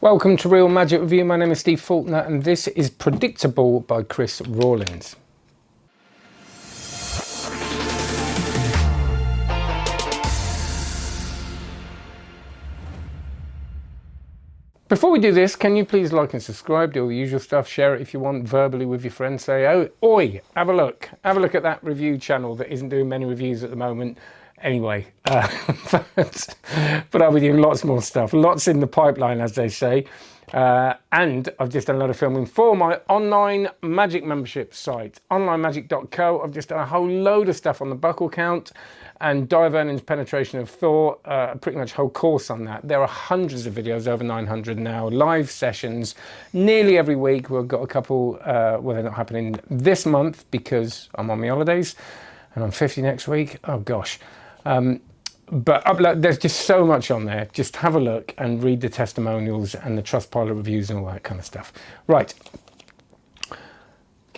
Welcome to Real Magic Review. My name is Steve Faulkner and this is PredicTABLE by Rawlins. Before we do this, can you please like and subscribe, do all the usual stuff, share it if you want, verbally with your friends, say, oh, oi, have a look at that review channel that isn't doing many reviews at the moment. Anyway, but I'll be doing lots more stuff, lots in the pipeline, as they say. And I've just done a lot of filming for my online magic membership site, onlinemagic.co. I've just done a whole load of stuff on the buckle count and Divernin's penetration of Thor, pretty much whole course on that. There are hundreds of videos, over 900 now, live sessions, nearly every week. We've got a couple, well, they're not happening this month because I'm on my holidays and I'm 50 next week. Oh gosh. But there's just so much on there. Just have a look and read the testimonials and the Trustpilot reviews and all that kind of stuff. Right.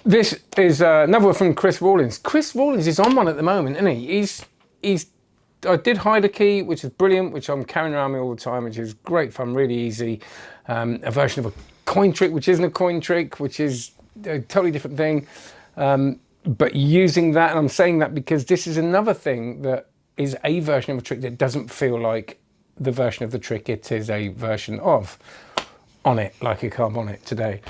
This is another one from Rawlins. Rawlins is on one at the moment, isn't he? I did hide a key, which is brilliant, which I'm carrying around me all the time, which is great fun, really easy. A version of a coin trick, which isn't a coin trick, which is a totally different thing. But using that, and I'm saying that because this is another thing that is a version of a trick that doesn't feel like the version of the trick it is a version of on it, like a card on it today.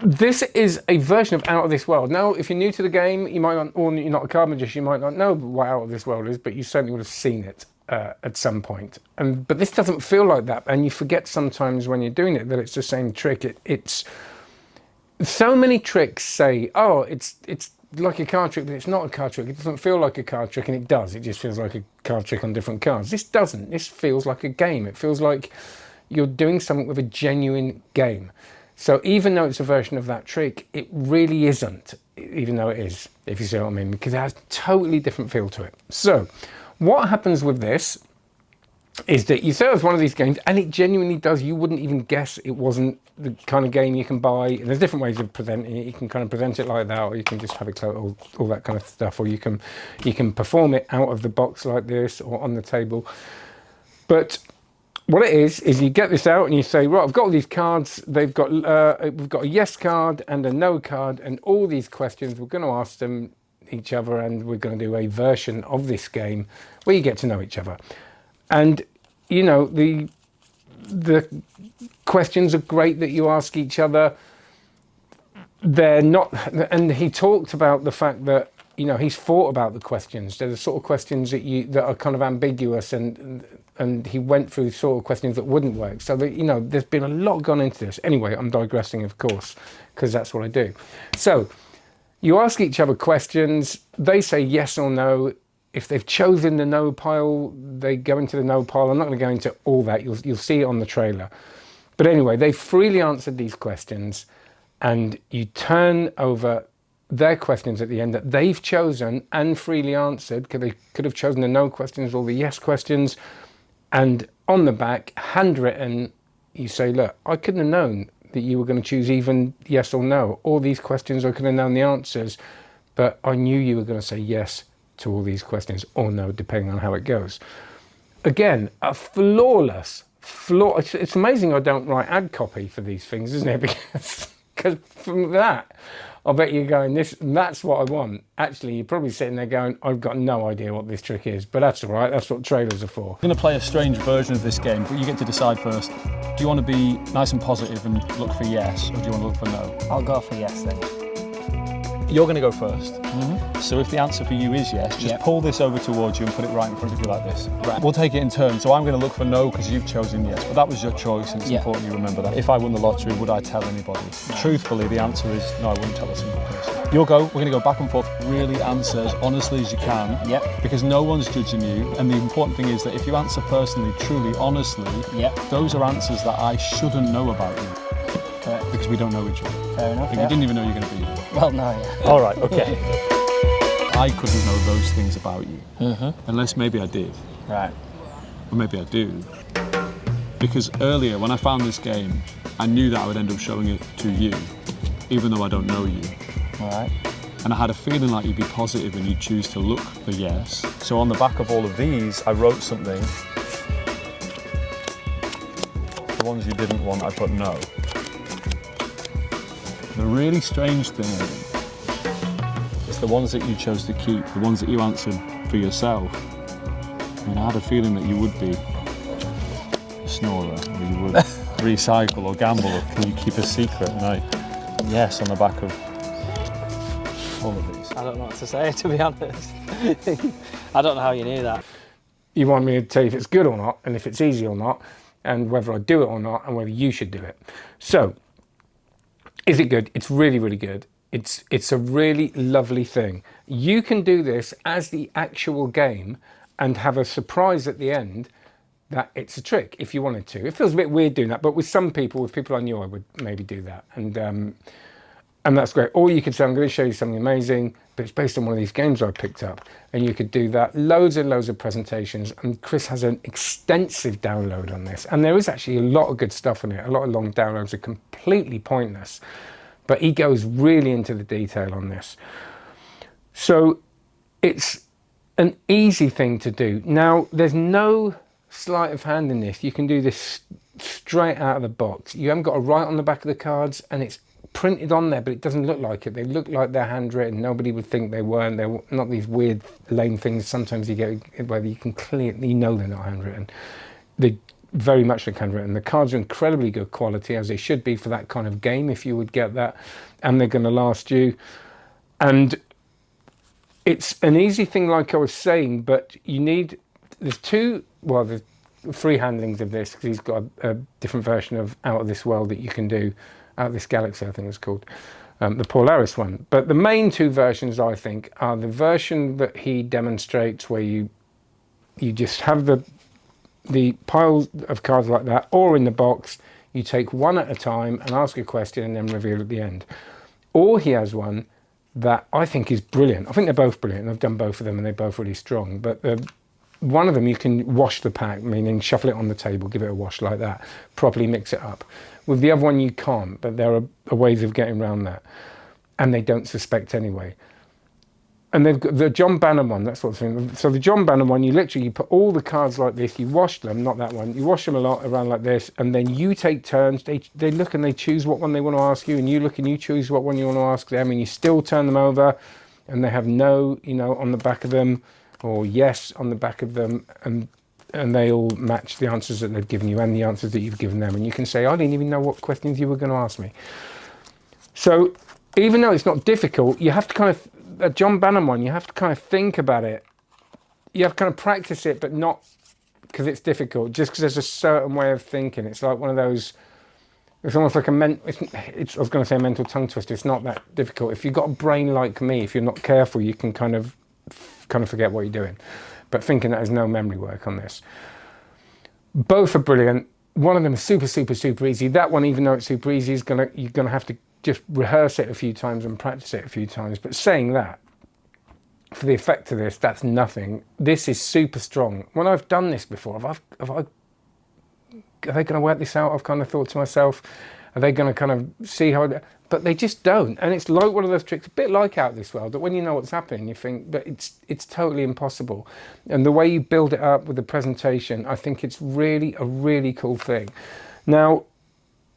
This is a version of Out of This World. Now, if you're new to the game, you might not, or you're not a card magician, you might not know what Out of This World is, but you certainly would have seen it at some point. But this doesn't feel like that, and you forget sometimes when you're doing it that it's the same trick. It's so many tricks say, oh, it's like a card trick, but it's not a card trick. It doesn't feel like a card trick, and it does. It just feels like a card trick on different cards. This doesn't. This feels like a game. It feels like you're doing something with a genuine game. So even though it's a version of that trick, it really isn't, even though it is, if you see what I mean, because it has a totally different feel to it. So what happens with this is that you say it's one of these games, and it genuinely does. You wouldn't even guess it wasn't the kind of game you can buy. And there's different ways of presenting it. You can kind of present it like that, or you can just have it close, all that kind of stuff, or you can perform it out of the box like this or on the table. But what it is you get this out and you say, right, I've got all these cards. We've got a yes card and a no card, and all these questions we're going to ask them each other, and we're going to do a version of this game where you get to know each other. And you know, the questions are great that you ask each other. They're not, and he talked about the fact that, you know, he's thought about the questions. They're the sort of questions that are kind of ambiguous, and he went through sort of questions that wouldn't work. So that, you know, there's been a lot gone into this. Anyway, I'm digressing, of course, because that's what I do. So you ask each other questions. They say yes or no. If they've chosen the no pile, they go into the no pile. I'm not going to go into all that. You'll see it on the trailer. But anyway, they freely answered these questions, and you turn over their questions at the end that they've chosen and freely answered, because they could have chosen the no questions or the yes questions. And on the back, handwritten, you say, look, I couldn't have known that you were going to choose even yes or no. All these questions, I could have known the answers, but I knew you were going to say yes to all these questions, or no, depending on how it goes. Again, a flawless. It's amazing I don't write ad copy for these things, isn't it? Because from that, I bet you're going, that's what I want. Actually, you're probably sitting there going, I've got no idea what this trick is, but that's all right. That's what trailers are for. I'm going to play a strange version of this game, but you get to decide first. Do you want to be nice and positive and look for yes, or do you want to look for no? I'll go for yes then. You're going to go first. So if the answer for you is yes, just pull this over towards you and put it right in front of you like this. Right. We'll take it in turn. So I'm going to look for no because you've chosen yes, but that was your choice, and it's important you remember that. If I won the lottery, would I tell anybody? No. Truthfully, the answer is no, I wouldn't tell a single person. You'll go, we're going to go back and forth, really answer as honestly as you can, because no one's judging you, and the important thing is that if you answer personally, truly, honestly, those are answers that I shouldn't know about you. Correct. Because we don't know each other. Fair enough. You didn't even know you're going to be here. Well, no, All right, okay. I couldn't know those things about you, unless maybe I did. Right. Or maybe I do. Because earlier, when I found this game, I knew that I would end up showing it to you, even though I don't know you. All right. And I had a feeling like you'd be positive and you'd choose to look for yes. So on the back of all of these, I wrote something the ones you didn't want, I put no. The really strange thing is the ones that you chose to keep, the ones that you answered for yourself. I mean, I had a feeling that you would be a snorer, or you would recycle or gamble, or can you keep a secret? And yes, on the back of all of these. I don't know what to say, to be honest. I don't know how you knew that. You want me to tell you if it's good or not, and if it's easy or not, and whether I do it or not, and whether you should do it. So, is it good? It's really, really good. It's a really lovely thing. You can do this as the actual game and have a surprise at the end that it's a trick if you wanted to. It feels a bit weird doing that, but with some people, with people I knew, I would maybe do that. And that's great. Or you could say, I'm going to show you something amazing, but it's based on one of these games I picked up. And you could do that. Loads and loads of presentations. And Chris has an extensive download on this. And there is actually a lot of good stuff on it. A lot of long downloads are completely pointless. But he goes really into the detail on this. So it's an easy thing to do. Now, there's no sleight of hand in this. You can do this straight out of the box. You haven't got to write on the back of the cards, and it's printed on there, but it doesn't look like it. They look like they're handwritten. Nobody would think they weren't. They're not these weird lame things sometimes you get where you can clearly know they're not handwritten. They very much look handwritten. The cards are incredibly good quality, as they should be for that kind of game, if you would get that, and they're going to last you. And it's an easy thing, like I was saying, but you need, there's three handlings of this, because he's got a different version of Out of This World that you can do, Out of This Galaxy I think it's called, the Polaris one. But the main two versions, I think, are the version that he demonstrates where you just have the piles of cards like that, or in the box, you take one at a time and ask a question and then reveal at the end. Or he has one that I think is brilliant. I think they're both brilliant, and I've done both of them and they're both really strong. But one of them you can wash the pack, meaning shuffle it on the table, give it a wash like that, properly mix it up. With the other one you can't, but there are ways of getting around that. And they don't suspect anyway. And they've got the John Bannon one, that sort of thing. So the John Bannon one, you put all the cards like this, you wash them, not that one, you wash them a lot around like this, and then you take turns, they look and they choose what one they want to ask you, and you look and you choose what one you want to ask them, and you still turn them over, and they have no, on the back of them, or yes on the back of them, and they all match the answers that they've given you and the answers that you've given them. And you can say, I didn't even know what questions you were going to ask me. So even though it's not difficult, you have to kind of, a John Bannon one, you have to kind of think about it. You have to kind of practice it, but not because it's difficult, just because there's a certain way of thinking. It's like one of those, it's almost like I was going to say a mental tongue twister. It's not that difficult. If you've got a brain like me, if you're not careful, you can kind of forget what you're doing. But thinking that there's no memory work on this. Both are brilliant. One of them is super, super, super easy. That one, even though it's super easy, you're gonna have to just rehearse it a few times and practice it a few times. But saying that, for the effect of this, that's nothing. This is super strong. When I've done this before, are they going to work this out? I've kind of thought to myself, are they going to kind of see how? But they just don't. And it's like one of those tricks, a bit like Out of This World, that when you know what's happening, you think, but it's totally impossible. And the way you build it up with the presentation, I think it's really a really cool thing. Now,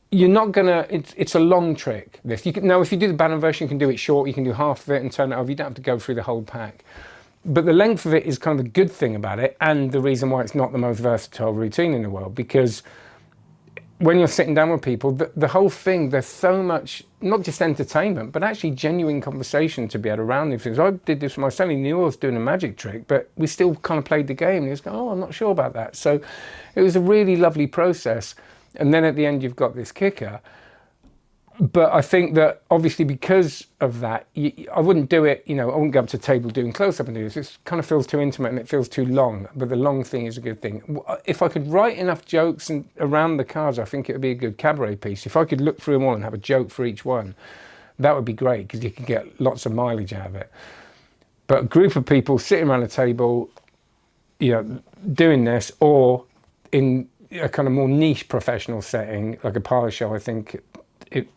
you're not gonna, it's a long trick, this. Now, if you do the Bannon version, you can do it short, you can do half of it and turn it over, you don't have to go through the whole pack. But the length of it is kind of the good thing about it, and the reason why it's not the most versatile routine in the world, because when you're sitting down with people, the whole thing, there's so much, not just entertainment, but actually genuine conversation to be had around these things. I did this with my son, he knew I was doing a magic trick, but we still kind of played the game. He was going, oh, I'm not sure about that. So it was a really lovely process. And then at the end, you've got this kicker. But I think that obviously because of that, I wouldn't do it, I wouldn't go up to the table doing close-up and do this. It kind of feels too intimate and it feels too long. But the long thing is a good thing. If I could write enough jokes around the cards, I think it would be a good cabaret piece. If I could look through them all and have a joke for each one, that would be great, because you could get lots of mileage out of it. But a group of people sitting around a table, doing this, or in a kind of more niche professional setting, like a parlour show, I think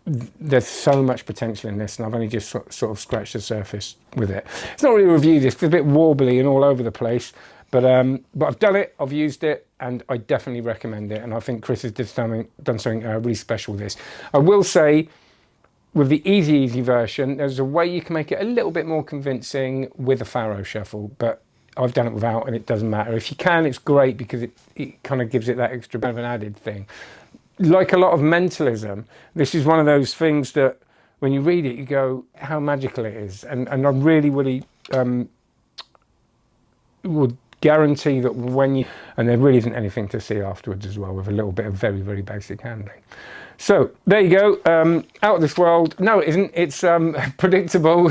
there's so much potential in this, and I've only just sort of scratched the surface with it. It's not really a review, this, it's a bit warbly and all over the place, but I've done it, I've used it, and I definitely recommend it. And I think Chris has done something really special with this. I will say, with the easy version, there's a way you can make it a little bit more convincing with a faro shuffle, but I've done it without, and it doesn't matter. If you can, it's great because it kind of gives it that extra bit of an added thing. Like a lot of mentalism, this is one of those things that when you read it, you go, how magical it is. And I really would guarantee that when you, and there really isn't anything to see afterwards as well, with a little bit of very, very basic handling. So there you go, out of this world. No, it isn't. It's predictable,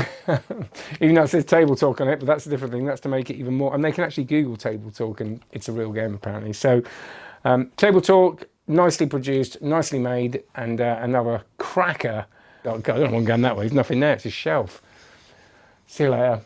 even though it says Table Talk on it, but that's a different thing. That's to make it even more. And they can actually Google Table Talk, and it's a real game apparently. So Table Talk, nicely produced, nicely made, and another cracker. Oh God, I don't want to go that way. There's nothing there. It's a shelf. See you later.